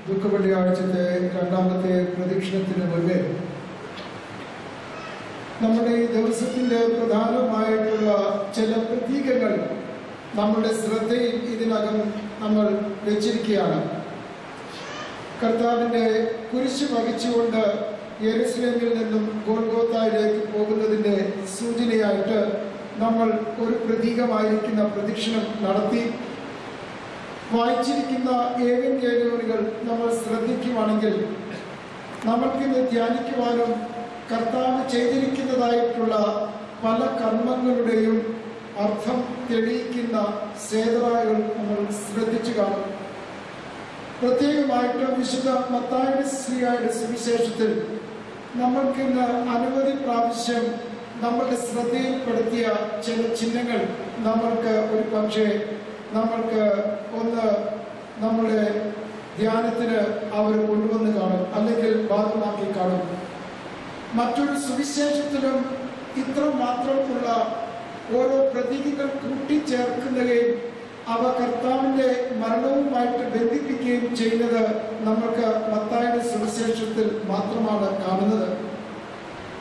ദുഃഖവെള്ളിയാഴ്ചത്തെ രണ്ടാമത്തെ പ്രദക്ഷിണത്തിന് മുൻപേ നമ്മുടെ ഈ ദിവസത്തിന്റെ പ്രധാനമായിട്ടുള്ള ചില പ്രതീകങ്ങൾ നമ്മുടെ ശ്രദ്ധയിൽ ഇതിനകം നമ്മൾ വെച്ചിരിക്കുകയാണ്. കർത്താവിന്റെ കുരിശ് വഹിച്ചുകൊണ്ട് യെരുശലേമിൽ നിന്നും ഗോൽഗോത്തായിലേക്ക് പോകുന്നതിന്റെ സൂചനയായിട്ട് നമ്മൾ ഒരു പ്രതീകമായിരിക്കുന്ന പ്രദക്ഷിണം നടത്തി. വായിച്ചിരിക്കുന്ന ഏവൻഗേലിയോനുകൾ നമ്മൾ ശ്രദ്ധിക്കുവാണെങ്കിൽ നമ്മൾക്കിന്ന് ധ്യാനിക്കുവാനും കർത്താവ് ചെയ്തിരിക്കുന്നതായിട്ടുള്ള പല കർമ്മങ്ങളുടെയും അർത്ഥം തെളിയിക്കുന്ന സേതറാകൾ നമ്മൾ ശ്രദ്ധിച്ചു കാണും. പ്രത്യേകമായിട്ട് വിശുദ്ധ മത്തായിയുടെ ശ്രീയായുടെ സുവിശേഷത്തിൽ നമ്മൾക്കിന്ന് അനവധി പ്രാവശ്യം നമ്മളുടെ ശ്രദ്ധയിൽപ്പെടുത്തിയ ചില ചിഹ്നങ്ങൾ നമ്മൾക്ക് ഒരു പക്ഷേ നമ്മൾക്ക് ഒന്ന് നമ്മുടെ ധ്യാനത്തിന് അവർ കൊണ്ടുവന്ന് കാണും, അല്ലെങ്കിൽ ഭാഗമാക്കി കാണും. മറ്റൊരു സുവിശേഷത്തിലും ഇത്ര മാത്രമുള്ള ഓരോ പ്രതീകങ്ങൾ കൂട്ടിച്ചേർക്കുന്നതും അവ കർത്താവിന്റെ മരണവുമായിട്ട് ബന്ധിപ്പിക്കുകയും ചെയ്യുന്നത് നമ്മൾക്ക് മത്തായിയുടെ സുവിശേഷത്തിൽ മാത്രമാണ് കാണുന്നത്.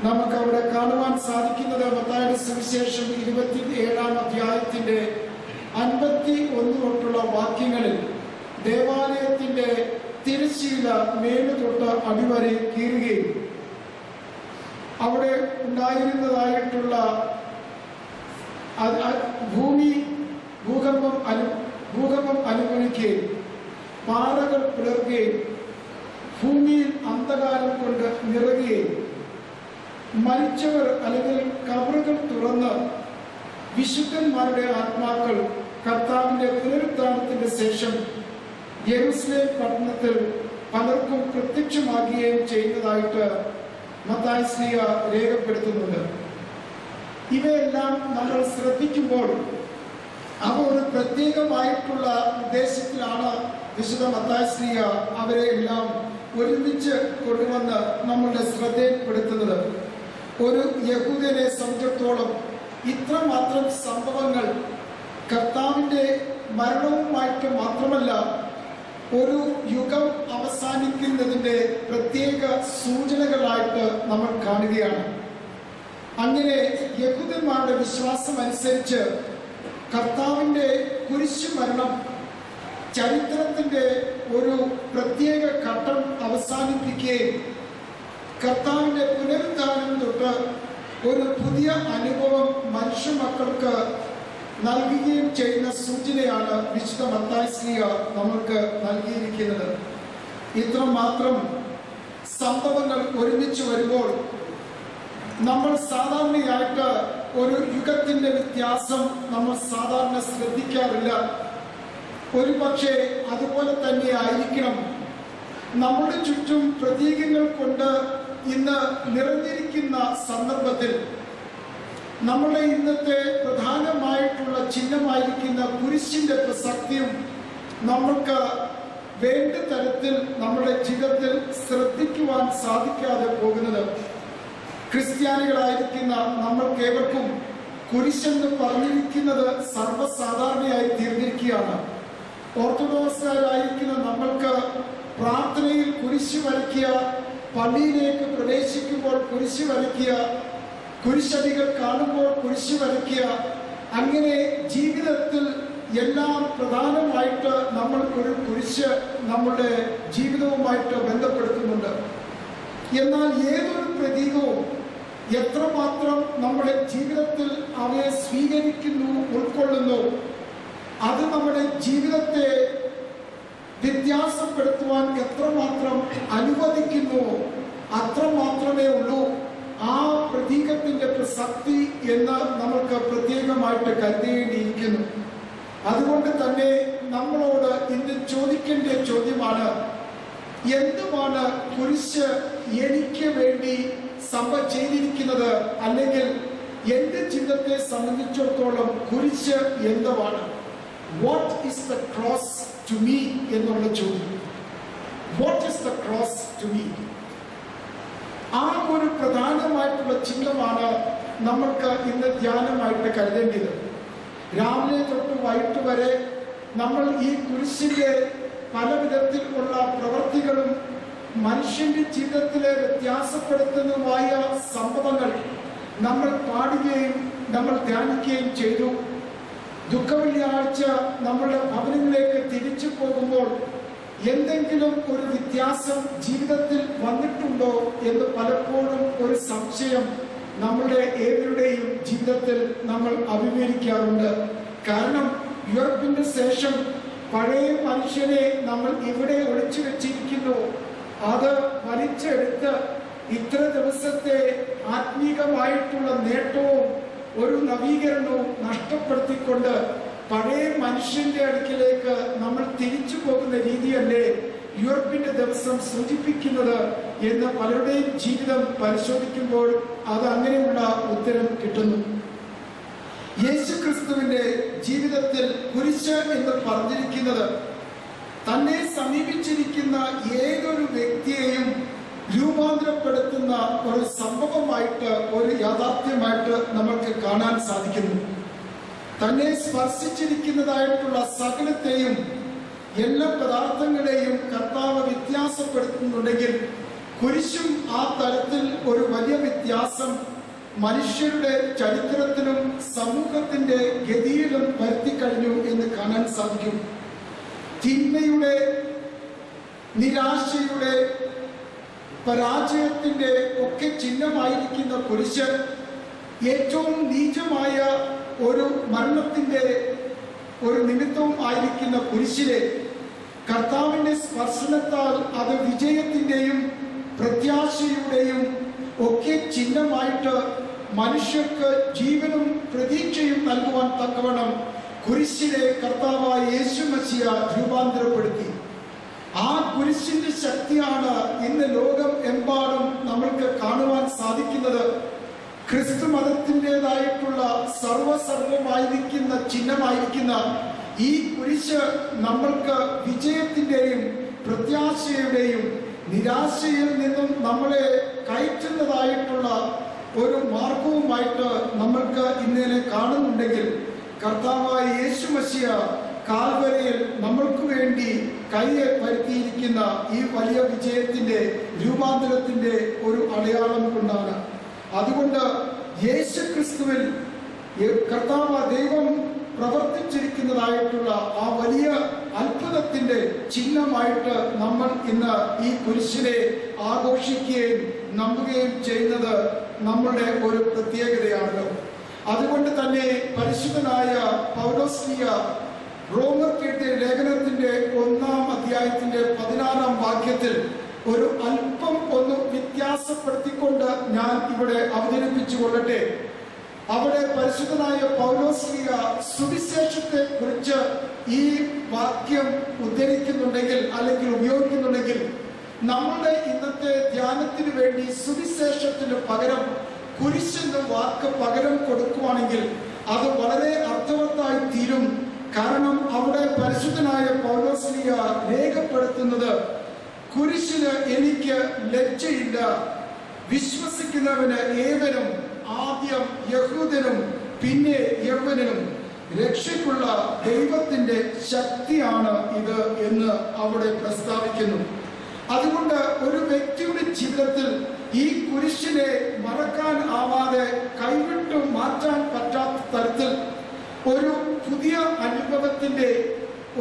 നമുക്ക് അവിടെ കാണുവാൻ സാധിക്കുന്നത് മത്തായിയുടെ സുവിശേഷം 27-ാം അധ്യായത്തിന്റെ 51 തൊട്ടുള്ള വാക്യങ്ങളിൽ ദേവാലയത്തിന്റെ തിരശ്ശീല മേല് തൊട്ട് അടിവരെ കീറുകയും അവിടെ ഉണ്ടായിരുന്നതായിട്ടുള്ള ഭൂകമ്പം അനുഭവിക്കുകയും പാറകൾ പിളർക്കുകയും ഭൂമിയിൽ അന്ധകാരം കൊണ്ട് നിറയുകയും മരിച്ചവർ അല്ലെങ്കിൽ കബറുകൾ തുറന്ന് വിശുദ്ധന്മാരുടെ ആത്മാക്കൾ കർത്താവിന്റെ പുനരുത്ഥാനത്തിന്റെ ശേഷം യെരുശലേം പട്ടണത്തിൽ പലർക്കും പ്രത്യക്ഷമാകുകയും ചെയ്യുന്നതായിട്ട് മത്തായി ശ്ലീഹ രേഖപ്പെടുത്തുന്നുണ്ട്. ഇവയെല്ലാം നമ്മൾ ശ്രദ്ധിക്കുമ്പോൾ അവ ഒരു പ്രത്യേകമായിട്ടുള്ള ഉദ്ദേശത്തിലാണ് വിശുദ്ധ മത്തായി ശ്ലീഹ അവരെ എല്ലാം ഒരുമിച്ച് കൊണ്ടുവന്ന് നമ്മളുടെ ശ്രദ്ധയിൽപ്പെടുത്തുന്നത്. ഒരു യഹൂദനെ സംബന്ധിച്ചിടത്തോളം ഇത്രമാത്രം സംഭവങ്ങൾ കർത്താവിന്റെ മരണവുമായിട്ട് മാത്രമല്ല ഒരു യുഗം അവസാനിക്കുന്നതിന്റെ പ്രത്യേക സൂചനകളായിട്ട് നമ്മൾ കാണുകയാണ്. അങ്ങനെ യഹൂദന്മാരുടെ വിശ്വാസം അനുസരിച്ച് കർത്താവിന്റെ കുരിശു മരണം ചരിത്രത്തിന്റെ ഒരു പ്രത്യേക ഘട്ടം അവസാനിപ്പിക്കുകയും കർത്താവിന്റെ പുനരുദ്ധാനം തൊട്ട് ഒരു പുതിയ അനുഭവം മനുഷ്യ മക്കൾക്ക് നൽകുകയും ചെയ്യുന്ന സൂചനയാണ് വിശുദ്ധ മത്തായി ശ്ലീഹ നമ്മൾക്ക് നൽകിയിരിക്കുന്നത്. ഇത്രമാത്രം സംഭവങ്ങൾ ഒരുമിച്ച് വരുമ്പോൾ നമ്മൾ സാധാരണയായിട്ട് ഒരു യുഗത്തിന്റെ വ്യത്യാസം നമ്മൾ സാധാരണ ശ്രദ്ധിക്കാറില്ല. ഒരു പക്ഷേ അതുപോലെ തന്നെ ആയിരിക്കണം നമ്മുടെ ചുറ്റും പ്രതീകങ്ങൾ കൊണ്ട് ഇന്ന് നിറഞ്ഞിരിക്കുന്ന സന്ദർഭത്തിൽ നമ്മുടെ ഇന്നത്തെ പ്രധാനമായിട്ടുള്ള ചിഹ്നമായിരിക്കുന്ന കുരിശിന്റെ പ്രസക്തിയും നമ്മൾക്ക് വേണ്ട തരത്തിൽ നമ്മുടെ ജീവിതത്തിൽ ശ്രദ്ധിക്കുവാൻ സാധിക്കാതെ പോകുന്നത്. ക്രിസ്ത്യാനികളായിരിക്കുന്ന നമ്മൾക്കേവർക്കും കുരിശെന്ന് പറഞ്ഞിരിക്കുന്നത് സർവ്വസാധാരണയായി തീർന്നിരിക്കുകയാണ്. ഓർത്തഡോക്സുകാരായിരിക്കുന്ന നമ്മൾക്ക് പ്രാർത്ഥനയിൽ കുരിശ് വരയ്ക്കുക, പള്ളിയിലേക്ക് പ്രവേശിക്കുമ്പോൾ കുരിശ് വരയ്ക്കുക, കുരിശടികൾ കാണുമ്പോൾ കുരിശ് വരയ്ക്കുക, അങ്ങനെ ജീവിതത്തിൽ എല്ലാം പ്രധാനമായിട്ട് നമ്മൾ ഒരു കുരിശ് നമ്മുടെ ജീവിതവുമായിട്ട് ബന്ധപ്പെടുത്തുന്നുണ്ട്. എന്നാൽ ഏതൊരു പ്രതീകവും എത്രമാത്രം നമ്മുടെ ജീവിതത്തിൽ അവയെ സ്വീകരിക്കുന്നു, ഉൾക്കൊള്ളുന്നു, അത് നമ്മുടെ ജീവിതത്തെ വ്യത്യാസപ്പെടുത്തുവാൻ എത്രമാത്രം അനുവദിക്കുന്നു, അത്രമാത്രമേ ഉള്ളൂ ആ പ്രതീകത്തിന്റെ പ്രസക്തി എന്ന് നമുക്ക് പ്രത്യേകമായിട്ട് കരുതേണ്ടിയിരിക്കുന്നു. അതുകൊണ്ട് തന്നെ നമ്മളോട് ഇന്ന് ചോദിക്കേണ്ട ചോദ്യമാണ്, എന്തുമാണ് കുരിശ് എനിക്ക് വേണ്ടി ചെയ്തിരിക്കുന്നത്? അല്ലെങ്കിൽ എന്റെ ജീവിതത്തെ സംബന്ധിച്ചിടത്തോളം കുരിശ് എന്തുവാണ്? What is the cross to me എന്നുള്ള ചോദ്യം. What is the cross to me? ആ ഒരു പ്രധാനമായിട്ടുള്ള ചിന്തമാണ് നമ്മൾക്ക് ഇന്ന് ധ്യാനമായിട്ട് കരുതേണ്ടത്. രാവിലെ തൊട്ട് വൈകിട്ട് വരെ നമ്മൾ ഈ കുരിശിന്റെ പല വിധത്തിലുള്ള പ്രവൃത്തികളും മനുഷ്യന്റെ ജീവിതത്തിലെ വ്യത്യാസപ്പെടുത്തുന്നതുമായ സംഭവങ്ങൾ നമ്മൾ പാടുകയും നമ്മൾ ധ്യാനിക്കുകയും ചെയ്തു. ദുഃഖവെള്ളിയാഴ്ച നമ്മുടെ ഭവനങ്ങളിലേക്ക് തിരിച്ചു പോകുമ്പോൾ എന്തെങ്കിലും ഒരു വ്യത്യാസം ജീവിതത്തിൽ വന്നിട്ടുണ്ടോ എന്ന് പലപ്പോഴും ഒരു സംശയം നമ്മുടെ ഏവരുടെയും ജീവിതത്തിൽ നമ്മൾ അഭിമുഖീകരിക്കാറുണ്ട്. കാരണം ഉയർപ്പിന് ശേഷം പഴയ മനുഷ്യനെ നമ്മൾ ഇവിടെ ഒളിച്ചു വെച്ചിരിക്കുന്നു. അത് വലിച്ചെടുത്ത് ഇത്ര ദിവസത്തെ ആത്മീകമായിട്ടുള്ള നേട്ടവും ഒരു നവീകരണവും നഷ്ടപ്പെടുത്തിക്കൊണ്ട് പഴയ മനുഷ്യന്റെ അടുക്കിലേക്ക് നമ്മൾ തിരിച്ചു പോകുന്ന രീതിയല്ലേ ഉയർപ്പിന്റെ ദിവസം സൂചിപ്പിക്കുന്നത് എന്ന് പലരുടെയും ജീവിതം പരിശോധിക്കുമ്പോൾ അത് അങ്ങനെയുള്ള ഉത്തരം കിട്ടുന്നു. യേശുക്രിസ്തുവിന്റെ ജീവിതത്തിൽ കുരിശ് എന്ന് പറഞ്ഞിരിക്കുന്നത് തന്നെ സമീപിച്ചിരിക്കുന്ന ഏതൊരു വ്യക്തിയെയും രൂപാന്തരപ്പെടുത്തുന്ന ഒരു സംഭവമായിട്ട്, ഒരു യാഥാർത്ഥ്യമായിട്ട് നമുക്ക് കാണാൻ സാധിക്കുന്നു. തന്നെ സ്പർശിച്ചിരിക്കുന്നതായിട്ടുള്ള സകലത്തെയും, എല്ലാ പദാർത്ഥങ്ങളെയും കർത്താവ് വ്യത്യാസപ്പെടുത്തുന്നുണ്ടെങ്കിൽ കുരിശും ആ തരത്തിൽ ഒരു വലിയ വ്യത്യാസം മനുഷ്യരുടെ ചരിത്രത്തിലും സമൂഹത്തിന്റെ ഗതിയിലും വരുത്തിക്കഴിഞ്ഞു എന്ന് കാണാൻ സാധിക്കും. തിന്മയുടെ, നിരാശയുടെ, പരാജയത്തിന്റെ ഒക്കെ ചിഹ്നമായിരിക്കുന്ന കുരിശ് ഏറ്റവും നീചമായ ഒരു മരണത്തിന്റെ ഒരു നിമിത്തവും ആയിരിക്കുന്ന കുരിശിലെ കർത്താവിന്റെ സ്പർശനത്താൽ അത് വിജയത്തിന്റെയും പ്രത്യാശയുടെയും ഒക്കെ ചിഹ്നമായിട്ട് മനുഷ്യർക്ക് ജീവനും പ്രതീക്ഷയും നൽകുവാൻ തക്കവണ്ണം കുരിശിലെ കർത്താവായ യേശു മശിഹ രൂപാന്തരപ്പെടുത്തി. ആ കുരിശിന്റെ ശക്തിയാണ് ഇന്ന് ലോകം എമ്പാടും നമ്മൾക്ക് കാണുവാൻ സാധിക്കുന്നത്. ക്രിസ്തു മതത്തിൻ്റെതായിട്ടുള്ള സർവസർവമായിരിക്കുന്ന ചിഹ്നമായിരിക്കുന്ന ഈ കുരിശ് നമ്മൾക്ക് വിജയത്തിന്റെയും പ്രത്യാശയുടെയും നിരാശയിൽ നിന്നും നമ്മളെ കയറ്റുന്നതായിട്ടുള്ള ഒരു മാർഗവുമായിട്ട് നമ്മൾക്ക് ഇന്നലെ കാണുന്നുണ്ടെങ്കിൽ കർത്താവായ യേശു മശിഹ കാൽവരിയിൽ നമ്മൾക്ക് വേണ്ടി കൈയെ പരത്തിയിരിക്കുന്ന ഈ വലിയ വിജയത്തിന്റെ രൂപാന്തരത്തിന്റെ ഒരു അടയാളം കൊണ്ടാണ്. അതുകൊണ്ട് യേശു ക്രിസ്തുവിൽ കർത്താവ് ദൈവം പ്രവർത്തിച്ചിരിക്കുന്നതായിട്ടുള്ള ആ വലിയ അത്ഭുതത്തിന്റെ ചിഹ്നമായിട്ട് നമ്മൾ ഇന്ന് ഈ കുരിശിനെ ആഘോഷിക്കുകയും നമ്പുകയും ചെയ്യുന്നത് നമ്മളുടെ ഒരു പ്രത്യേകതയാണല്ലോ. അതുകൊണ്ട് തന്നെ പരിശുദ്ധനായ പൗലോസ്ലീഹ റോമർക്കെഴുതിയ ലേഖനത്തിന്റെ 1-ാം അധ്യായത്തിന്റെ 16-ാം വാക്യത്തിൽ ഒരു അല്പം ഒന്ന് വ്യത്യാസപ്പെടുത്തിക്കൊണ്ട് ഞാൻ ഇവിടെ അവതരിപ്പിച്ചു കൊള്ളട്ടെ. അവിടെ പരിശുദ്ധനായ പൗലോസ്ലീഹ സുവിശേഷത്തെ കുറിച്ച് ഈ വാക്യം ഉദ്ധരിക്കുന്നുണ്ടെങ്കിൽ അല്ലെങ്കിൽ ഉപയോഗിക്കുന്നുണ്ടെങ്കിൽ നമ്മുടെ ഇന്നത്തെ ധ്യാനത്തിന് വേണ്ടി സുവിശേഷത്തിന് പകരം കുരിശെന്ന വാക്ക് പകരം കൊടുക്കുവാണെങ്കിൽ അത് വളരെ അർത്ഥവത്തായി തീരും. കാരണം അവിടെ പരിശുദ്ധനായ പൗലോസ്ലീഹ രേഖപ്പെടുത്തുന്നത് കുരിശിന് എനിക്ക് ലജ്ജയില്ല, വിശ്വസിക്കുന്നവന് ഏവനും ആദ്യം യഹൂദനും പിന്നെ യവനനും രക്ഷയ്ക്കുള്ള ദൈവത്തിന്റെ ശക്തിയാണ് ഇത് എന്ന് അവിടെ പ്രസ്താവിക്കുന്നു. അതുകൊണ്ട് ഒരു വ്യക്തിയുടെ ജീവിതത്തിൽ ഈ കുരിശിനെ മറക്കാൻ ആവാതെ കൈവിട്ടു മാറ്റാൻ പറ്റാത്ത തരത്തിൽ ഒരു പുതിയ അനുഭവത്തിന്റെ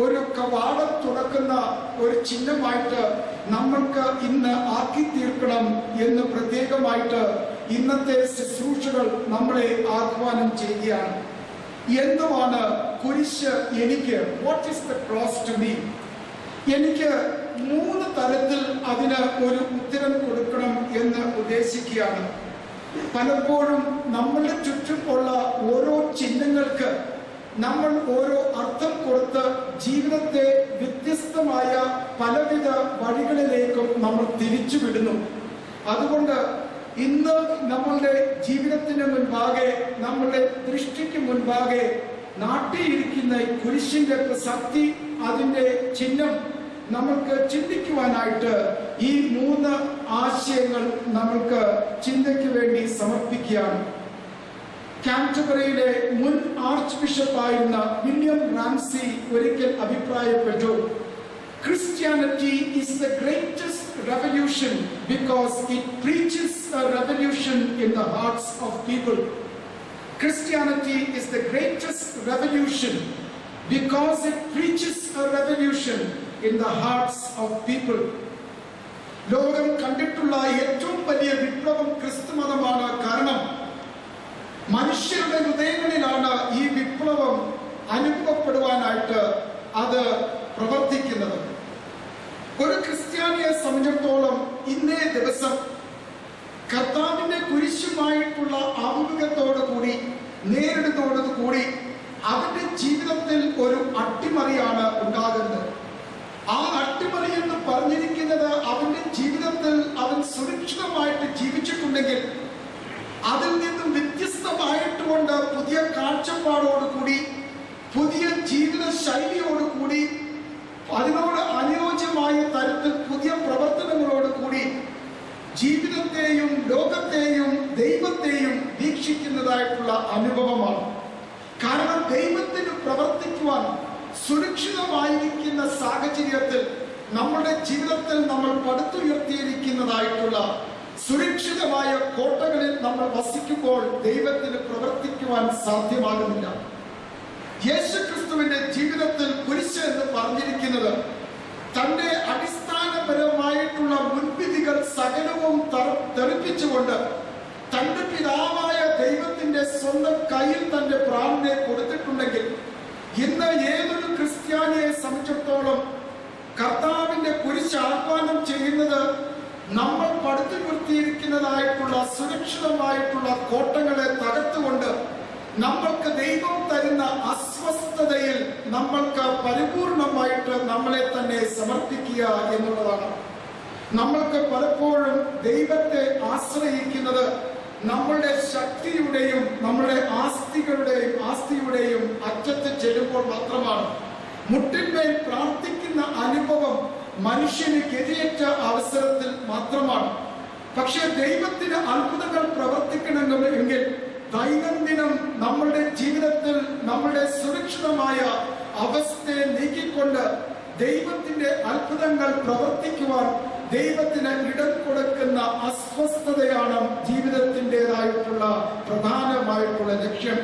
ഒരു കവാടം തുറക്കുന്ന ഒരു ചിഹ്നമായിട്ട് നമ്മൾക്ക് ഇന്ന് ആക്കി തീർക്കണം എന്ന് പ്രത്യേകമായിട്ട് ഇന്നത്തെ ശുശ്രൂഷകൾ നമ്മളെ ആഹ്വാനം ചെയ്യുകയാണ്. എന്തുവാണ് കുരിശ് എനിക്ക്? What is the cross to me? എനിക്ക് 3 തരത്തിൽ അതിന് ഒരു ഉത്തരം കൊടുക്കണം എന്ന് ഉദ്ദേശിക്കുകയാണ്. പലപ്പോഴും നമ്മളുടെ ചുറ്റും ഉള്ള ഓരോ ചിഹ്നങ്ങൾക്ക് നമ്മൾ ഓരോ അർത്ഥം കൊടുത്ത് ജീവിതത്തെ വ്യത്യസ്തമായ പലവിധ വഴികളിലേക്കും നമ്മൾ തിരിച്ചുവിടുന്നു. അതുകൊണ്ട് ഇന്ന് നമ്മളുടെ ജീവിതത്തിന് മുൻപാകെ, നമ്മളുടെ ദൃഷ്ടിക്ക് മുൻപാകെ നാട്ടിയിരിക്കുന്ന കുരിശിന്റെ പ്രസക്തി, അതിന്റെ ചിഹ്നം നമ്മൾക്ക് ചിന്തിക്കുവാനായിട്ട് ഈ 3 ആശയങ്ങൾ നമ്മൾക്ക് ചിന്തയ്ക്ക് വേണ്ടി സമർപ്പിക്കുകയാണ്. കാൻറ്റർബറിയിലെ മുൻ ആർച്ച് ബിഷപ്പായിരുന്ന വില്യം റാംസി ഒരിക്കൽ അഭിപ്രായപ്പെട്ടു, Christianity is the greatest revolution because it preaches a revolution in the hearts of people. Christianity is the greatest revolution because it preaches a revolution in the hearts of people. ലോകം കണ്ടിട്ടുള്ള ഏറ്റവും വലിയ വിപ്ലവം ക്രിസ്തുമതമാണ്. കാരണം മനുഷ്യരുടെ ഹൃദയങ്ങളിലാണ് ഈ വിപ്ലവം അനുഭവപ്പെടുവാനായിട്ട് അത് പ്രവർത്തിക്കുന്നത്. ഒരു ക്രിസ്ത്യാനിയെ സംബന്ധിച്ചിടത്തോളം ഇന്നേ ദിവസം കർത്താവിന്റെ കുരിശുമായിട്ടുള്ള ആഭിമുഖ്യത്തോടുകൂടി, നേരിടുന്നതോടുകൂടി അവന്റെ ജീവിതത്തിൽ ഒരു അട്ടിമറിയാണ് ഉണ്ടാകുന്നത്. ആ അട്ടിമറി എന്ന് പറഞ്ഞിരിക്കുന്നത് അവന്റെ ജീവിതത്തിൽ അവൻ സുരക്ഷിതമായിട്ട് ജീവിച്ചിട്ടുണ്ടെങ്കിൽ അതിൽ നിന്നും വ്യത്യസ്തമായിട്ടുകൊണ്ട് പുതിയ കാഴ്ചപ്പാടോടുകൂടി, പുതിയ ജീവിത ശൈലിയോടുകൂടി, അതിനോട് അനുയോജ്യമായ തരത്തിൽ പുതിയ പ്രവർത്തനങ്ങളോടുകൂടി ജീവിതത്തെയും ലോകത്തെയും ദൈവത്തെയും വീക്ഷിക്കുന്നതായിട്ടുള്ള അനുഭവമാണ്. കാരണം ദൈവത്തിന് പ്രവർത്തിക്കുവാൻ സുരക്ഷിതമായിരിക്കുന്ന സാഹചര്യത്തിൽ നമ്മുടെ ജീവിതത്തിൽ നമ്മൾ പടുത്തുയർത്തിയിരിക്കുന്നതായിട്ടുള്ള സുരക്ഷിതമായ കോട്ടകളിൽ നമ്മൾ വസിക്കുമ്പോൾ ദൈവത്തിന് പ്രവർത്തിക്കുവാൻ സാധ്യമാകുന്നില്ല. യേശുക്രിസ്തുവിന്റെ ജീവിതത്തിൽ കുരിശ് എന്ന് പറഞ്ഞിരിക്കുന്നത് തന്റെ അടിസ്ഥാനപരമായിട്ടുള്ള മുൻവിധികൾ സകലവും തെറിപ്പിച്ചുകൊണ്ട് തന്റെ പിതാവായ ദൈവത്തിന്റെ സ്വന്തം കയ്യിൽ തന്റെ പ്രാണനെ കൊടുത്തിട്ടുണ്ടെങ്കിൽ ഇന്ന് ഏതൊരു ക്രിസ്ത്യാനിയെ സംബന്ധിച്ചിടത്തോളം കർത്താവിന്റെ കുരിശ് ആഹ്വാനം ചെയ്യുന്നത് നമ്മൾ പടുത്തുയർത്തിയിരിക്കുന്നതായിട്ടുള്ള സുരക്ഷിതമായിട്ടുള്ള കോട്ടകളെ തകർത്തുകൊണ്ട് നമ്മൾക്ക് ദൈവം തരുന്ന അസ്വസ്ഥതയിൽ നമ്മൾക്ക് പരിപൂർണമായിട്ട് നമ്മളെ തന്നെ സമർപ്പിക്കുക എന്നുള്ളതാണ്. നമ്മൾക്ക് പലപ്പോഴും ദൈവത്തെ ആശ്രയിക്കുന്നത് നമ്മളുടെ ശക്തിയുടെയും നമ്മുടെ ആസ്തിയുടെയും അറ്റത്ത് ചെല്ലുമ്പോൾ മാത്രമാണ്. മുട്ടിന്മേൽ പ്രാർത്ഥിക്കുന്ന അനുഭവം മനുഷ്യന് ഗതിയേറ്റ അവസരത്തിൽ മാത്രമാണ്. പക്ഷെ ദൈവത്തിന് അത്ഭുതങ്ങൾ പ്രവർത്തിക്കണമെങ്കിൽ ദൈനംദിനം നമ്മളുടെ ജീവിതത്തിൽ നമ്മളുടെ സുരക്ഷിതമായ അവസ്ഥയെ നീക്കിക്കൊണ്ട് ദൈവത്തിന്റെ അത്ഭുതങ്ങൾ പ്രവർത്തിക്കുവാൻ ദൈവത്തിന് ഇടം കൊടുക്കുന്ന അസ്വസ്ഥതയാണ് ജീവിതത്തിൻ്റെതായിട്ടുള്ള പ്രധാനമായിട്ടുള്ള ലക്ഷ്യം.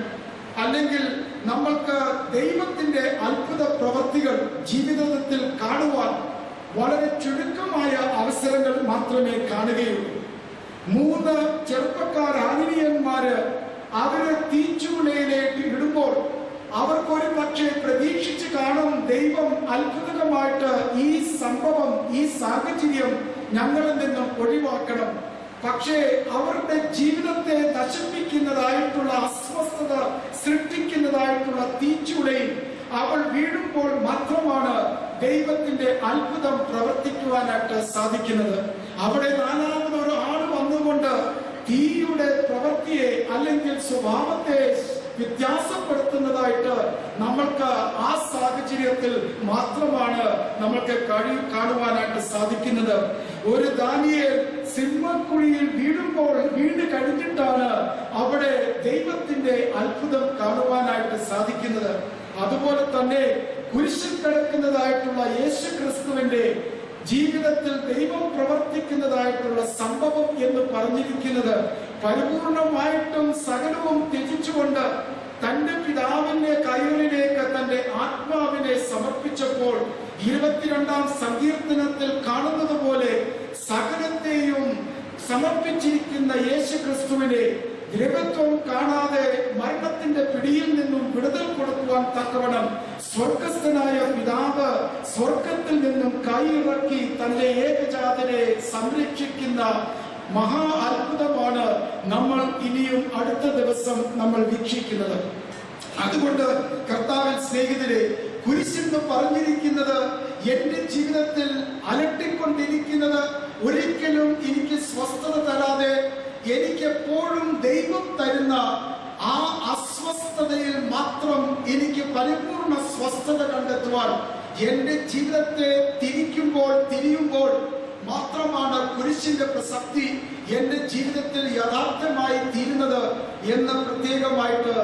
അല്ലെങ്കിൽ നമ്മൾക്ക് ദൈവത്തിന്റെ അത്ഭുത പ്രവൃത്തികൾ ജീവിതത്തിൽ കാണുവാൻ വളരെ ചുരുക്കമായ അവസരങ്ങൾ മാത്രമേ കാണുകയുള്ളൂ. 3 ചെറുപ്പക്കാർ ആനിയന്മാര് അവര് തീച്ചൂളയിലേക്ക് ഇടുമ്പോൾ അവർക്കൊരു പക്ഷേ പ്രതീക്ഷിച്ച് കാണും ദൈവം അത്ഭുതമായിട്ട് ഈ സംഭവം, ഈ സാഹചര്യം ഞങ്ങളിൽ നിന്നും ഒഴിവാക്കണം. പക്ഷേ അവരുടെ ജീവിതത്തെ നശിപ്പിക്കുന്നതായിട്ടുള്ള അസ്വസ്ഥത സൃഷ്ടിക്കുന്നതായിട്ടുള്ള തീച്ചൂളയിൽ അവൾ വീഴുമ്പോൾ മാത്രമാണ് ദൈവത്തിന്റെ അത്ഭുതം പ്രവർത്തിക്കുവാനായിട്ട് സാധിക്കുന്നത്. അവിടെ 4ാമതൊരു ആൾ വന്നുകൊണ്ട് തീയുടെ പ്രവൃത്തിയെ അല്ലെങ്കിൽ സ്വഭാവത്തെ വ്യത്യാസപ്പെടുത്തുന്നതായിട്ട് നമ്മൾക്ക് ആ സാഹചര്യത്തിൽ മാത്രമാണ് നമ്മൾക്ക് കാണുവാനായിട്ട് സാധിക്കുന്നത്. ഒരു ദാനിയേൽ സിംഹക്കുഴിയിൽ വീണ് കഴിഞ്ഞിട്ടാണ് അവിടെ ദൈവത്തിന്റെ അത്ഭുതം കാണുവാനായിട്ട് സാധിക്കുന്നത്. അതുപോലെ തന്നെ കുരിശിൽ കിടക്കുന്നതായിട്ടുള്ള യേശു ക്രിസ്തുവിന്റെ ജീവിതത്തിൽ ദൈവം പ്രവർത്തിക്കുന്നതായിട്ടുള്ള സംഭവം എന്ന് പറഞ്ഞിരിക്കുന്നത് പരിപൂർണമായിട്ടും സകലവും ത്യജിച്ചുകൊണ്ട് തന്റെ പിതാവിന്റെ കൈകളിലേക്ക് തന്റെ ആത്മാവിനെ സമർപ്പിച്ചപ്പോൾ 22-ാം സങ്കീർത്തനത്തിൽ കാണുന്നത് പോലെ സകലത്തെയും സമർപ്പിച്ചിരിക്കുന്ന യേശു ക്രിസ്തുവിനെ ദ്രവത്വം കാണാതെ മരണത്തിന്റെ പിടിയിൽ നിന്നും വിടുതൽ കൊടുക്കുവാൻ തക്കവണ്ണം സ്വർഗസ്ഥനായ പിതാവ് സ്വർഗത്തിൽ നിന്നും കൈയിറക്കി തന്റെ ഏകജാതനെ സംരക്ഷിക്കുന്ന മഹാ അത്ഭുതമാണ് നമ്മൾ ഇനിയും അടുത്ത ദിവസം നമ്മൾ വീക്ഷിക്കുന്നത്. അതുകൊണ്ട് കർത്താവിൽ സ്നേഹിതരെ, കുരിശെന്ന് പറഞ്ഞിരിക്കുന്നത് എന്റെ ജീവിതത്തിൽ അലട്ടിക്കൊണ്ടിരിക്കുന്നത് ഒരിക്കലും എനിക്ക് സ്വസ്ഥത തരാതെ എനിക്കെപ്പോഴും ദൈവം തരുന്ന ആ അസ്വസ്ഥതയിൽ മാത്രം എനിക്ക് പരിപൂർണ സ്വസ്ഥത കണ്ടെത്തുവാൻ എന്റെ ജീവിതത്തെ തിരിയുമ്പോൾ മാത്രമാണ് കുരിശിന്റെ പ്രസക്തി എന്റെ ജീവിതത്തിൽ യഥാർത്ഥമായി തീരുന്നത് എന്ന് പ്രത്യേകമായിട്ട്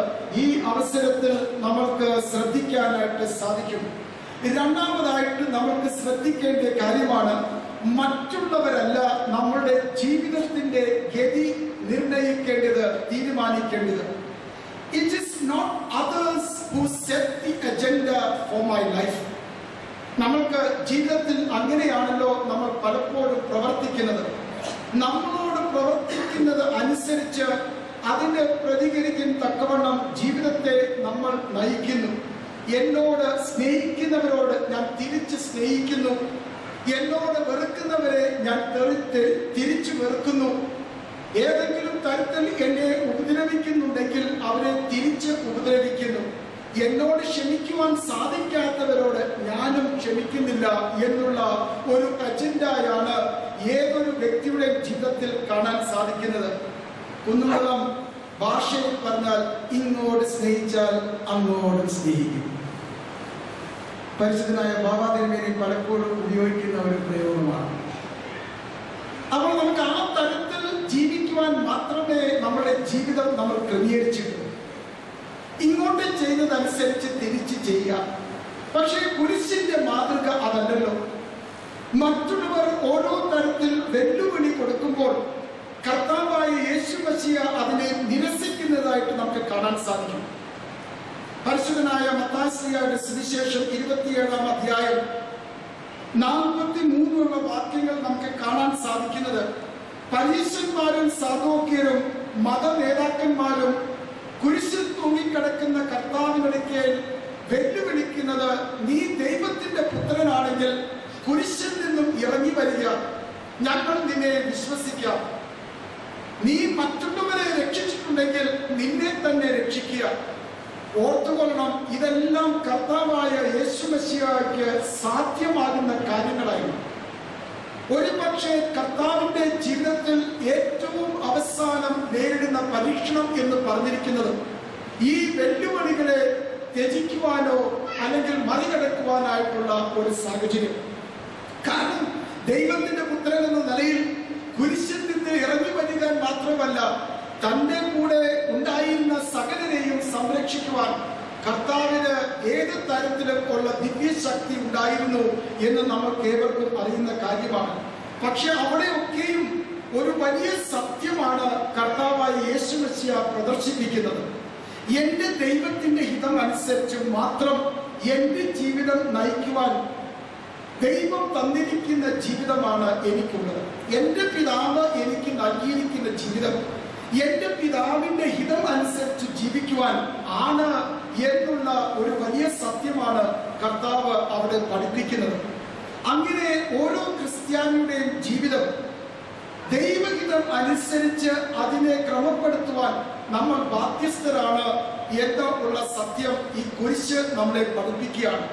ഈ അവസരത്തിൽ നമ്മൾക്ക് ശ്രദ്ധിക്കാനായിട്ട് സാധിക്കും. രണ്ടാമതായിട്ട് നമുക്ക് ശ്രദ്ധിക്കേണ്ട കാര്യമാണ്, മറ്റുള്ളവരല്ല നമ്മളുടെ ജീവിതത്തിന്റെ ഗതി നിർണയിക്കേണ്ടത്, തീരുമാനിക്കേണ്ടത്. It is not others who set the agenda for my life. നമ്മൾക്ക് ജീവിതത്തിൽ അങ്ങനെയാണല്ലോ നമ്മൾ പലപ്പോഴും പ്രവർത്തിക്കുന്നത്. നമ്മളോട് പ്രവർത്തിക്കുന്നത് അനുസരിച്ച് അതിനെ പ്രതികരിക്കാൻ തക്കവണ്ണം ജീവിതത്തെ നമ്മൾ നയിക്കുന്നു. എന്നോട് സ്നേഹിക്കുന്നവരോട് ഞാൻ തിരിച്ച് സ്നേഹിക്കുന്നു, എന്നോട് വെറുക്കുന്നവരെ ഞാൻ തിരിച്ചു വെറുക്കുന്നു. ഏതെങ്കിലും തരത്തിൽ എന്നെ ഉപദ്രവിക്കുന്നുണ്ടെങ്കിൽ അവരെ തിരിച്ച് ഉപദ്രവിക്കുന്നു. എന്നോട് ക്ഷമിക്കുവാൻ സാധിക്കാത്തവരോട് ഞാനും ക്ഷമിക്കുന്നില്ല എന്നുള്ള ഒരു അജണ്ടയാണ് ഏതൊരു വ്യക്തിയുടെ ജീവിതത്തിൽ കാണാൻ സാധിക്കുന്നത്. കുന്നുകുളം ഭാഷയിൽ പറഞ്ഞാൽ ഇങ്ങോട്ട് സ്നേഹിച്ചാൽ അങ്ങോട്ടും സ്നേഹിക്കും. പരിശുദ്ധനായ ബാബാദേവനെ പലപ്പോഴും ഉപയോഗിക്കുന്ന ഒരു പ്രയോഗമാണ്. അപ്പോൾ നമുക്ക് ആ തരത്തിൽ ജീവിക്കുവാൻ മാത്രമേ നമ്മുടെ ജീവിതം നമ്മൾ ക്രമീകരിച്ചിട്ടുള്ളൂ. ഇങ്ങോട്ട് ചെയ്യുന്നതനുസരിച്ച് തിരിച്ച് ചെയ്യുക. പക്ഷേ കുരിശിന്റെ മാതൃക അതല്ലല്ലോ. മറ്റുള്ളവർ ഓരോ തരത്തിൽ വെല്ലുവിളി കൊടുക്കുമ്പോൾ കർത്താവായ യേശു മശിഹ അതിനെ നിരസിക്കുന്നതായിട്ട് നമുക്ക് കാണാൻ സാധിക്കും. പരിശുദ്ധനായ മത്തായിയുടെ സുവിശേഷം 27-ാം അധ്യായം 43 വാക്യങ്ങൾ നമുക്ക് കാണാൻ സാധിക്കുന്നത്, പരീശന്മാരും സദൂക്യരും മത നേതാക്കന്മാരും കുരിശിൽ തൂങ്ങിക്കിടക്കുന്ന കർത്താവിനടുക്കെ വെല്ലുവിളിക്കുന്നത്, നീ ദൈവത്തിന്റെ പുത്രനാണെങ്കിൽ കുരിശിൽ നിന്നും ഇറങ്ങി വരിക, ഞങ്ങൾ നിന്നെ വിശ്വസിക്കാം. നീ മറ്റുള്ളവരെ രക്ഷിച്ചിട്ടുണ്ടെങ്കിൽ നിന്നെ തന്നെ രക്ഷിക്കുക. ഓർത്തുകൊള്ളണം, ഇതെല്ലാം കർത്താവായ യേശു മശിഹായ്ക്ക് സാധ്യമാകുന്ന കാര്യങ്ങളായിരുന്നു. ഒരു പക്ഷേ കർത്താവിന്റെ ജീവിതത്തിൽ ഏറ്റവും അവസാനം നേരിടുന്ന പരീക്ഷണം എന്ന് പറഞ്ഞിരിക്കുന്നത് ഈ വെല്ലുവിളികളെ ത്യജിക്കുവാനോ അല്ലെങ്കിൽ മറികടക്കുവാനായിട്ടുള്ള ഒരു സാഹചര്യം. കാരണം ദൈവത്തിന്റെ പുത്രൻ എന്ന നിലയിൽ കുരിശിൽ നിന്ന് ഇറങ്ങി വരിക മാത്രമല്ല, തന്റെ കൂടെ ഉണ്ടായിരുന്ന സകലരെയും സംരക്ഷിക്കുവാൻ കർത്താവിന് ഏത് തരത്തിലും ഉള്ള ദിവ്യശക്തി ഉണ്ടായിരുന്നു എന്ന് നമുക്ക് ഏവർക്കും അറിയുന്ന കാര്യമാണ്. പക്ഷെ അവിടെയൊക്കെയും ഒരു വലിയ സത്യമാണ് കർത്താവായ യേശു മശിഹ പ്രദർശിപ്പിക്കുന്നത്. എന്റെ ദൈവത്തിന്റെ ഹിതം അനുസരിച്ച് മാത്രം എന്റെ ജീവിതം നയിക്കുവാൻ ദൈവം തന്നിരിക്കുന്ന ജീവിതമാണ് എനിക്കുള്ളത്. എന്റെ പിതാവ് എനിക്ക് നൽകിയിരിക്കുന്ന ജീവിതം എന്റെ പിതാവിന്റെ ഹിതം അനുസരിച്ച് ജീവിക്കുവാൻ ആണ് എന്നുള്ള ഒരു വലിയ സത്യമാണ് കർത്താവ് അവിടെ പഠിപ്പിക്കുന്നത്. അങ്ങനെ ഓരോ ക്രിസ്ത്യാനിയുടെയും ജീവിതം ദൈവഹിതം അനുസരിച്ച് അതിനെ ക്രമപ്പെടുത്തുവാൻ നമ്മൾ ബാധ്യസ്ഥരാണ് എന്നുള്ള സത്യം ഈ കുരിശ് നമ്മളെ പഠിപ്പിക്കുകയാണ്.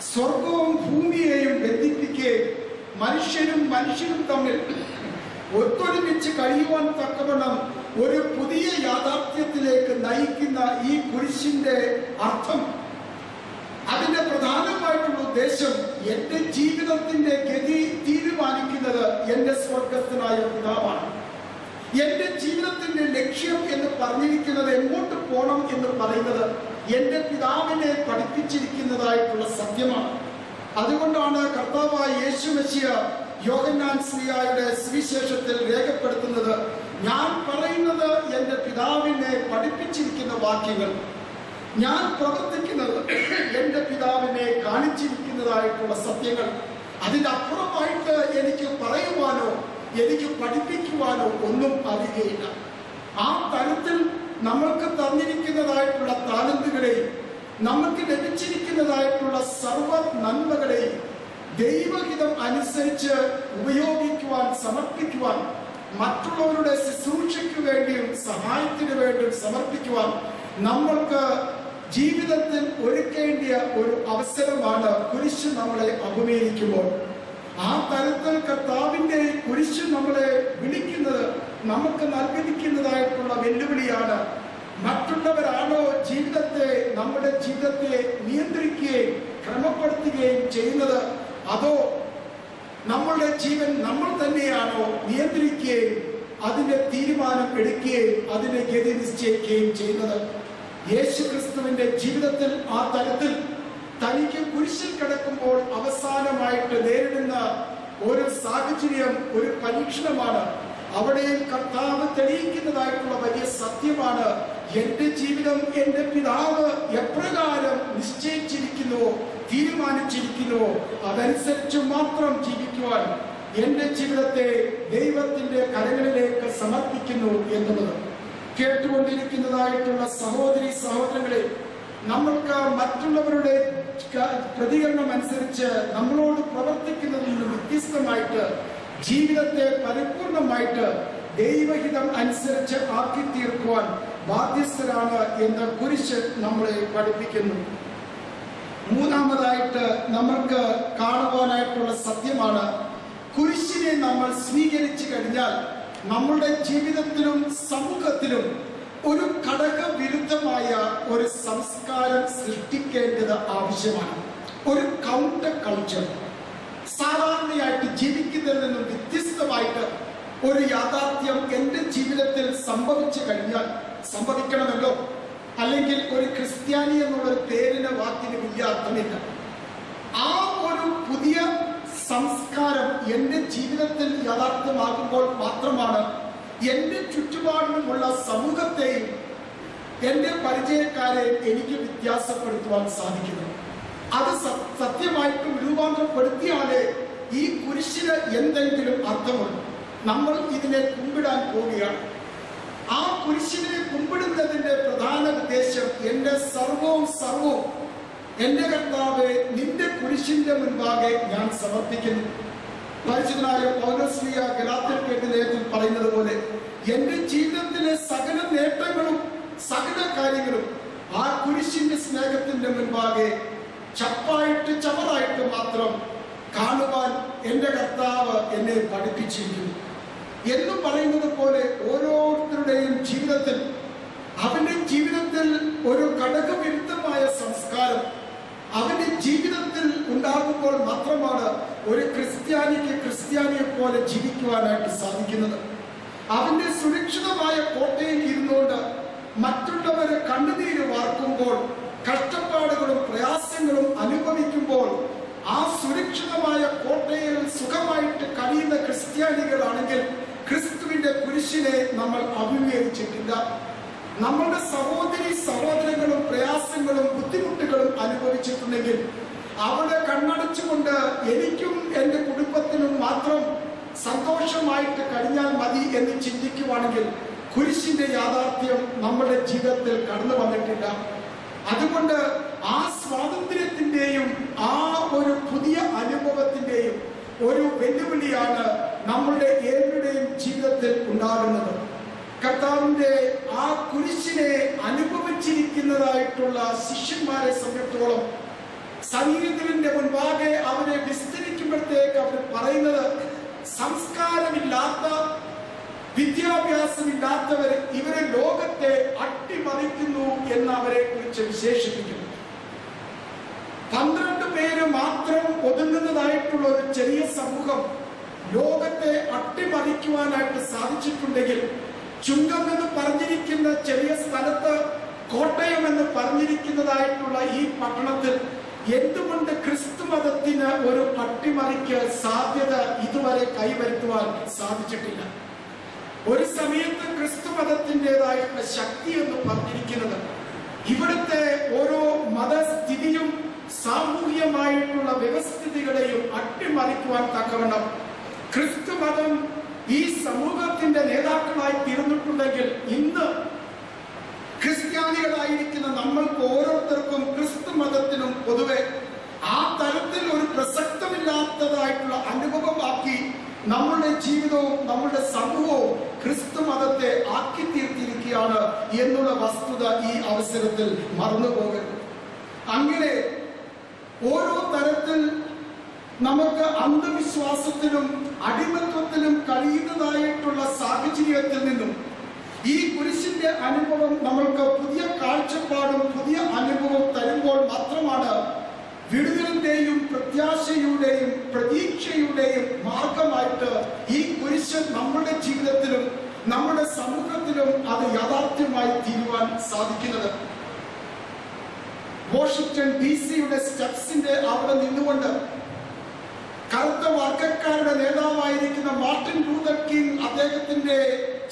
സ്വർഗവും ഭൂമിയെയും ബന്ധിപ്പിക്കുകയും മനുഷ്യനും തമ്മിൽ ഒത്തൊരുമിച്ച് കഴിയുവാൻ തക്കവണ്ണം ഒരു പുതിയ യാഥാർത്ഥ്യത്തിലേക്ക് നയിക്കുന്ന ഈ കുരിശിന്റെ അർത്ഥം, അതിന്റെ പ്രധാനമായിട്ടുള്ള ഉദ്ദേശം, എന്റെ ജീവിതത്തിന്റെ ഗതി തീരുമാനിക്കുന്നത് എന്റെ സ്വർഗസ്ഥനായ പിതാവാണ്. എന്റെ ജീവിതത്തിന്റെ ലക്ഷ്യം എന്ന് പറഞ്ഞിരിക്കുന്നത്, എങ്ങോട്ട് പോകണം എന്ന് പറയുന്നത് എന്റെ പിതാവിനെ പഠിപ്പിച്ചിരിക്കുന്നതായിട്ടുള്ള സത്യമാണ്. അതുകൊണ്ടാണ് കർത്താവായ യേശു മെസ്സിയ യോഹന്നാൻ ശ്ലീഹായുടെ സുവിശേഷത്തിൽ രേഖപ്പെടുത്തുന്നത്, ഞാൻ പറയുന്നത് എൻ്റെ പിതാവിനെ പഠിപ്പിച്ചിരിക്കുന്ന വാക്യങ്ങൾ, ഞാൻ പ്രവർത്തിക്കുന്നത് എൻ്റെ പിതാവിനെ കാണിച്ചിരിക്കുന്നതായിട്ടുള്ള സത്യങ്ങൾ. അതിൻ്റെ അപ്പുറമായിട്ട് എനിക്ക് പറയുവാനോ എനിക്ക് പഠിപ്പിക്കുവാനോ ഒന്നും അറിയുകയില്ല. ആ തരത്തിൽ നമ്മൾക്ക് തന്നിരിക്കുന്നതായിട്ടുള്ള താലന്തുകളെയും നമുക്ക് ലഭിച്ചിരിക്കുന്നതായിട്ടുള്ള സർവ നന്മകളെയും ദൈവഹിതം അനുസരിച്ച് ഉപയോഗിക്കുവാൻ, സമർപ്പിക്കുവാൻ, മറ്റുള്ളവരുടെ ശുശ്രൂഷയ്ക്ക് വേണ്ടിയും സഹായത്തിന് വേണ്ടിയും സമർപ്പിക്കുവാൻ നമ്മൾക്ക് ജീവിതത്തിൽ ഒരുക്കേണ്ടിയ ഒരു അവസരമാണ് കുരിശ് നമ്മളെ അഭിമുഖീകരിക്കുമ്പോൾ. ആ തരത്തിൽ കർത്താവിന്റെ കുരിശ് നമ്മളെ വിളിക്കുന്നത് നമുക്ക് നൽകിയിരിക്കുന്നതായിട്ടുള്ള വെല്ലുവിളിയാണ്. മറ്റുള്ളവരാണോ നമ്മുടെ ജീവിതത്തെ നിയന്ത്രിക്കുകയും ക്രമപ്പെടുത്തുകയും ചെയ്യുന്നത്, അതോ നമ്മളുടെ ജീവൻ നമ്മൾ തന്നെയാണോ നിയന്ത്രിക്കുകയും അതിന്റെ തീരുമാനം എടുക്കുകയും അതിന്റെ ഗതി നിശ്ചയിക്കുകയും ചെയ്യുന്നത്? യേശു ക്രിസ്തുവിന്റെ ജീവിതത്തിൽ ആ തരത്തിൽ തനിക്ക് കുരിശിൽ കിടക്കുമ്പോൾ അവസാനമായിട്ട് നേരിടുന്ന ഒരു സാഹചര്യം ഒരു പരീക്ഷണമാണ്. അവിടെയും കർത്താവ് തെളിയിക്കുന്നതായിട്ടുള്ള വലിയ സത്യമാണ്, എന്റെ ജീവിതം എൻ്റെ പിതാവ് എപ്രകാരം നിശ്ചയിച്ചിരിക്കുന്നുവോ, തീരുമാനിച്ചിരിക്കുന്നുവോ അതനുസരിച്ച് മാത്രം ജീവിക്കുവാൻ എൻ്റെ ജീവിതത്തെ ദൈവത്തിന്റെ കരങ്ങളിലേക്ക് സമർപ്പിക്കുന്നു എന്നുള്ളത്. കേട്ടുകൊണ്ടിരിക്കുന്നതായിട്ടുള്ള സഹോദരി സഹോദരങ്ങളെ, നമ്മൾക്ക് മറ്റുള്ളവരുടെ പ്രതികരണം അനുസരിച്ച് നമ്മളോട് പ്രവർത്തിക്കുന്നതിൽ നിന്ന് വ്യത്യസ്തമായിട്ട് ജീവിതത്തെ പരിപൂർണമായിട്ട് ദൈവഹിതം അനുസരിച്ച് ആക്കി തീർക്കുവാൻ ബാധ്യസ്ഥരാണ് എന്ന് കുരിശ് നമ്മളെ പഠിപ്പിക്കുന്നു. മൂന്നാമതായിട്ട് നമ്മൾക്ക് കാണുവാനായിട്ടുള്ള സത്യമാണ്, കുരിശിനെ നമ്മൾ സ്വീകരിച്ചു കഴിഞ്ഞാൽ നമ്മളുടെ ജീവിതത്തിലും സമൂഹത്തിലും ഒരു ഘടകവിരുദ്ധമായ ഒരു സംസ്കാരം സൃഷ്ടിക്കേണ്ടത് ആവശ്യമാണ്. ഒരു കൗണ്ടർ കൾച്ചർ, സാധാരണയായിട്ട് ജീവിക്കുന്നതിൽ നിന്നും വ്യത്യസ്തമായിട്ട് ഒരു യാഥാർത്ഥ്യം എൻ്റെ ജീവിതത്തിൽ സംഭവിച്ചു കഴിഞ്ഞാൽ, സംഭവിക്കണമല്ലോ, അല്ലെങ്കിൽ ഒരു ക്രിസ്ത്യാനി എന്നുള്ളൊരു പേരിന് വാക്കിന് വലിയ അർത്ഥമില്ല. ആ ഒരു പുതിയ സംസ്കാരം എൻ്റെ ജീവിതത്തിൽ യാഥാർത്ഥ്യമാകുമ്പോൾ മാത്രമാണ് എൻ്റെ ചുറ്റുപാടിലുമുള്ള സമൂഹത്തെയും എൻ്റെ പരിചയക്കാരെയും എനിക്ക് വ്യത്യാസപ്പെടുത്തുവാൻ സാധിക്കുന്നത്. അത് സത്യമായിട്ടും രൂപാന്തരപ്പെടുത്തിയാലേ ഈ കുരിശിന് എന്തെങ്കിലും അർത്ഥമുണ്ട്. നമ്മൾ ഇതിനെ കുമ്പിടാൻ പോവുകയാണ്. ആ കുരിശിനെ കുമ്പിടുന്നതിന്റെ പ്രധാന ഉദ്ദേശം, എൻ്റെ സർവവും എൻ്റെ കർത്താവേ, നിന്റെ കുരിശിന്റെ മുൻപാകെ ഞാൻ സമർപ്പിക്കുന്നു. പരിശുദ്ധനായ പൗലോസ് ശ്ലീഹാ ഗലാത്യർക്ക് എഴുതിയ ലേഖനത്തിൽ പറയുന്നത് പോലെ, എൻ്റെ ജീവിതത്തിലെ സകല നേട്ടങ്ങളും സകല കാര്യങ്ങളും ആ കുരിശിന്റെ സ്നേഹത്തിന്റെ മുൻപാകെ ചവറായിട്ട് മാത്രം കാണുവാൻ എൻ്റെ കർത്താവ് എന്നെ പഠിപ്പിച്ചിരിക്കുന്നു എന്ന് പറയുന്നത് പോലെ, ഓരോരുത്തരുടെയും ജീവിതത്തിൽ അവന്റെ ജീവിതത്തിൽ ഒരു ഘടകവിരുദ്ധമായ സംസ്കാരം അവന്റെ ജീവിതത്തിൽ ഉണ്ടാകുമ്പോൾ മാത്രമാണ് ഒരു ക്രിസ്ത്യാനിക്ക് ക്രിസ്ത്യാനിയെ പോലെ ജീവിക്കുവാനായിട്ട് സാധിക്കുന്നത്. അവന്റെ സുരക്ഷിതമായ കോട്ടയിൽ ഇരുന്നുകൊണ്ട് മറ്റുള്ളവരെ കണ്ണുനീര് വാർക്കുമ്പോൾ, കഷ്ടപ്പാടുകളും പ്രയാസങ്ങളും അനുഭവിക്കുമ്പോൾ ആ സുരക്ഷിതമായ കോട്ടയിൽ സുഖമായിട്ട് കഴിയുന്ന ക്രിസ്ത്യാനികളാണെങ്കിൽ ക്രിസ്തുവിന്റെ കുരിശിനെ നമ്മൾ അഭിമുഖീകരിച്ചിട്ടില്ല. നമ്മളുടെ സഹോദരി സഹോദരങ്ങളും പ്രയാസങ്ങളും ബുദ്ധിമുട്ടുകളും അനുഭവിച്ചിട്ടുണ്ടെങ്കിൽ അവിടെ കണ്ണടച്ചുകൊണ്ട് എനിക്കും എൻ്റെ കുടുംബത്തിനും മാത്രം സന്തോഷമായിട്ട് കഴിഞ്ഞാൽ മതി എന്ന് ചിന്തിക്കുവാണെങ്കിൽ കുരിശിന്റെ യാഥാർത്ഥ്യം നമ്മുടെ ജീവിതത്തിൽ കടന്നു വന്നിട്ടില്ല. അതുകൊണ്ട് ആ സ്വാതന്ത്ര്യത്തിന്റെയും ആ ഒരു പുതിയ അനുഭവത്തിന്റെയും ഒരു വെല്ലുവിളിയാണ് നമ്മളുടെ ഏവരുടെയും ജീവിതത്തിൽ ഉണ്ടാകുന്നത്. കർത്താവിന്റെ ആ കുരിശിനെ അനുഭവിച്ചിരിക്കുന്നതായിട്ടുള്ള ശിഷ്യന്മാരെ സംബന്ധിച്ചിടത്തോളം ശരീരത്തിന്റെ മുൻപാകെ അവരെ വിസ്തരിക്കുമ്പോഴത്തേക്ക് അവർ പറയുന്നത്, സംസ്കാരമില്ലാത്ത വിദ്യാഭ്യാസമില്ലാത്തവർ ഇവരെ ലോകത്തെ അട്ടിമറിക്കുന്നു എന്ന് അവരെ കുറിച്ച് വിശേഷിപ്പിക്കുന്നു. 12 പേര് മാത്രം ഒതുങ്ങുന്നതായിട്ടുള്ള ഒരു ചെറിയ സമൂഹം ലോകത്തെ അട്ടിമറിക്കുവാനായിട്ട് സാധിച്ചിട്ടുണ്ടെങ്കിൽ, ചുങ്കം എന്ന് പറഞ്ഞിരിക്കുന്ന ചെറിയ സ്ഥലത്ത്, കോട്ടയം എന്ന് പറഞ്ഞിരിക്കുന്നതായിട്ടുള്ള ഈ പട്ടണത്തിൽ എന്തുകൊണ്ട് ക്രിസ്തു മതത്തിന് ഒരു അട്ടിമറിക്ക് സാധ്യത ഇതുവരെ കൈവരുത്തുവാൻ സാധിച്ചിട്ടില്ല? ഒരു സമയത്ത് ക്രിസ്തു മതത്തിൻ്റെതായുള്ള ശക്തി എന്ന് പറഞ്ഞിരിക്കുന്നത് ഇവിടുത്തെ ഓരോ മതസ്ഥിതിയും സാമൂഹികമായിട്ടുള്ള വ്യവസ്ഥിതികളെയും അട്ടിമറിക്കുവാൻ തക്കവണ്ണം ക്രിസ്തു മതം ഈ സമൂഹത്തിന്റെ നേതാക്കളായി തീർന്നിട്ടുണ്ടെങ്കിൽ ഇന്ന് ക്രിസ്ത്യാനികളായിരിക്കുന്ന നമ്മൾക്ക് ഓരോരുത്തർക്കും ക്രിസ്തു മതത്തിനും പൊതുവെ ആ തരത്തിൽ ഒരു പ്രസക്തമില്ലാത്തതായിട്ടുള്ള അനുഭവമാക്കി നമ്മളുടെ ജീവിതവും നമ്മളുടെ സമൂഹവും ക്രിസ്തു മതത്തെ ആക്കി തീർത്തിരിക്കുകയാണ് എന്നുള്ള വസ്തുത ഈ അവസരത്തിൽ മറന്നുപോകരുത്. അങ്ങനെ ഓരോ തരത്തിൽ നമുക്ക് അന്ധവിശ്വാസത്തിലും അടിമത്വത്തിലും കഴിയുന്നതായിട്ടുള്ള സാഹചര്യത്തിൽ നിന്നും ഈ കുരിശിന്റെ അനുഭവം നമ്മൾക്ക് പുതിയ കാഴ്ചപ്പാടും പുതിയ അനുഭവം തരുമ്പോൾ മാത്രമാണ് വിടുതലിന്റെയും പ്രത്യാശയുടെയും പ്രതീക്ഷയുടെയും മാർഗമായിട്ട് ഈ കുരിശ് നമ്മുടെ ജീവിതത്തിലും നമ്മുടെ സമൂഹത്തിലും അത് യാഥാർത്ഥ്യമായി തീരുവാൻ സാധിക്കുന്നത്. വാഷിംഗ്ടൺ DC-യുടെ സ്റ്റെപ്സിന്റെ അവിടെ നിന്നുകൊണ്ട് കറുത്ത വർഗക്കാരുടെ നേതാവായിരിക്കുന്ന മാർട്ടിൻ ലൂതർ കിങ് അദ്ദേഹത്തിന്റെ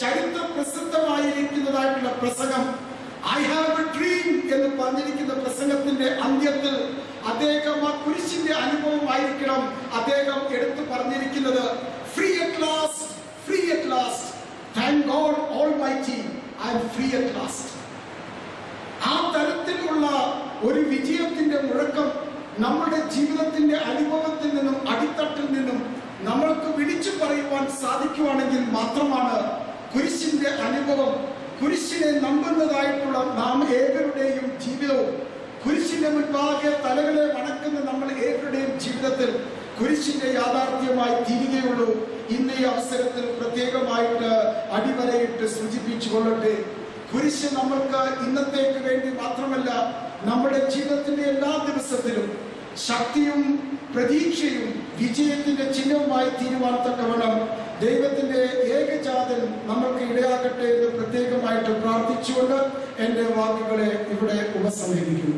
ചരിത്ര പ്രസിദ്ധമായിരിക്കുന്നതായിട്ടുള്ള പ്രസംഗം ഐ ഹാവ് എ ഡ്രീം എന്ന് പറഞ്ഞിരിക്കുന്ന പ്രസംഗത്തിന്റെ അന്ത്യത്തിൽ അദ്ദേഹം ആ കുരിശിന്റെ അനുഭവമായിരിക്കണം അദ്ദേഹം എടുത്തു പറഞ്ഞിരിക്കുന്നത്. Free at last, free at last, thank God almighty, I am free at last. ആ തരത്തിലുള്ള ഒരു വിജയത്തിന്റെ മുഴക്കം നമ്മുടെ ജീവിതത്തിന്റെ അനുഭവത്തിൽ നിന്നും അടിത്തട്ടിൽ നിന്നും നമ്മൾക്ക് വിളിച്ചു പറയുവാൻ സാധിക്കുവാണെങ്കിൽ മാത്രമാണ് കുരിശിന്റെ അനുഭവം, കുരിശിനെ നമ്പുന്നതായിട്ടുള്ള നാം ഏവരുടെയും ജീവിതവും, കുരിശിന്റെ മുൻപാകെ തലകളെ വണക്കുന്ന നമ്മൾ ഏവരുടെയും ജീവിതത്തിൽ കുരിശിന്റെ യാഥാർത്ഥ്യമായി തീരുകയുള്ളൂ. ഇന്ന് ഈ അവസരത്തിൽ പ്രത്യേകമായിട്ട് അടിവരയിട്ട് സൂചിപ്പിച്ചു കൊള്ളട്ടെ, കുരിശ് നമ്മൾക്ക് ഇന്നത്തേക്ക് വേണ്ടി മാത്രമല്ല നമ്മുടെ ജീവിതത്തിന്റെ എല്ലാ ദിവസത്തിലും ശക്തിയും പ്രതീക്ഷയും വിജയത്തിന്റെ ചിഹ്നവുമായി തീരുവാൻ തക്കവണ്ണം ദൈവത്തിന്റെ ഏകജാതൻ നമ്മൾക്ക് ഇടയാകട്ടെ എന്ന് പ്രത്യേകമായിട്ട് പ്രാർത്ഥിച്ചുകൊണ്ട് എന്റെ വാക്കുകളെ ഇവിടെ ഉപസംഹരിക്കുന്നു.